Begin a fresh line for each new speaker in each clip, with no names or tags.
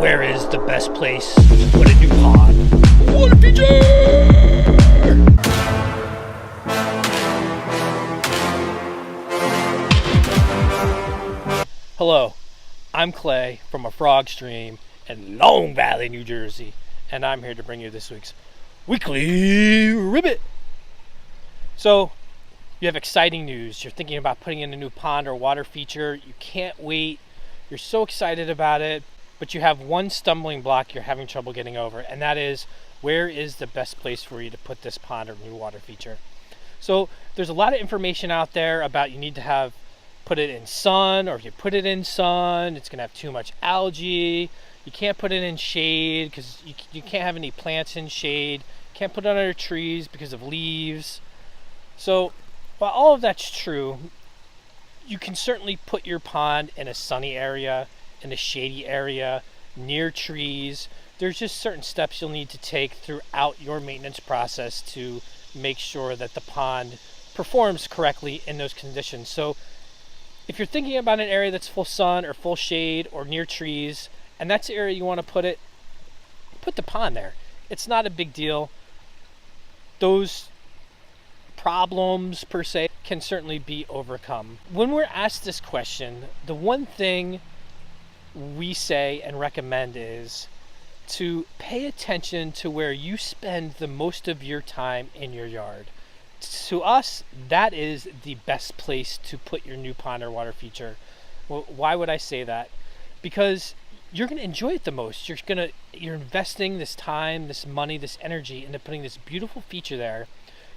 Where is the best place to put a new pond? Water feature! Hello, I'm Clay from a frog stream in Long Valley, New Jersey, and I'm here to bring you this week's Weekly Ribbit. So, you have exciting news. You're thinking about putting in a new pond or water feature. You can't wait. You're so excited about it, but you have one stumbling block you're having trouble getting over, and that is, where is the best place for you to put this pond or new water feature? So there's a lot of information out there about you need to put it in sun, or if you put it in sun, it's gonna have too much algae. You can't put it in shade because you can't have any plants in shade. Can't put it under trees because of leaves. So while all of that's true, you can certainly put your pond in a sunny area, in a shady area, near trees. There's just certain steps you'll need to take throughout your maintenance process to make sure that the pond performs correctly in those conditions. So if you're thinking about an area that's full sun or full shade or near trees, and that's the area you want to put the pond there. It's not a big deal. Those problems per se can certainly be overcome. When we're asked this question, the one thing we say and recommend is to pay attention to where you spend the most of your time in your yard. To us, that is the best place to put your new pond or water feature. Well, why would I say that? Because you're going to enjoy it the most. You're investing this time, this money, this energy into putting this beautiful feature there.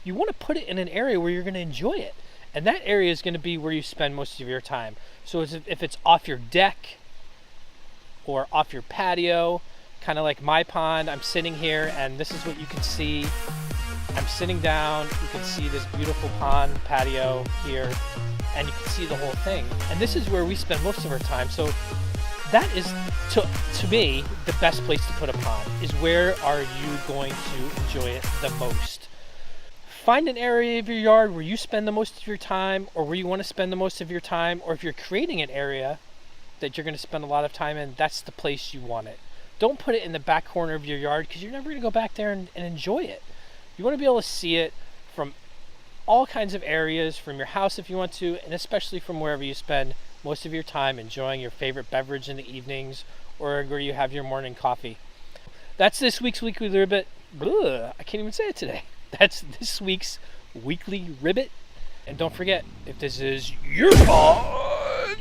You want to put it in an area where you're going to enjoy it. And that area is going to be where you spend most of your time. So if it's off your deck or off your patio, kind of like my pond, I'm sitting here and this is what you can see. I'm sitting down, you can see this beautiful pond patio here, and you can see the whole thing. And this is where we spend most of our time. So that is, to me, the best place to put a pond, is where are you going to enjoy it the most. Find an area of your yard where you spend the most of your time, or where you want to spend the most of your time, or if you're creating an area that you're going to spend a lot of time in, that's the place you want it. Don't put it in the back corner of your yard, because you're never going to go back there and enjoy it. You want to be able to see it from all kinds of areas, from your house if you want to, and especially from wherever you spend most of your time enjoying your favorite beverage in the evenings, or where you have your morning coffee. That's this week's Weekly Ribbit. I can't even say it today. That's this week's Weekly Ribbit. And don't forget, if this is your pond,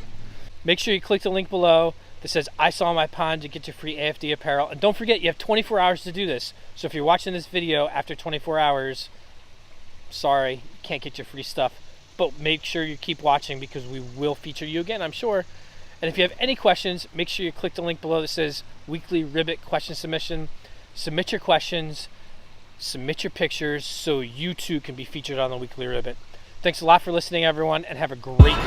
make sure you click the link below that says I saw my pond to get your free AFD apparel. And don't forget, you have 24 hours to do this. So if you're watching this video after 24 hours, sorry, you can't get your free stuff. But make sure you keep watching, because we will feature you again, I'm sure. And if you have any questions, make sure you click the link below that says Weekly Ribbit question submission. Submit your questions, submit your pictures, so you too can be featured on the Weekly Ribbit. Thanks a lot for listening, everyone, and have a great week.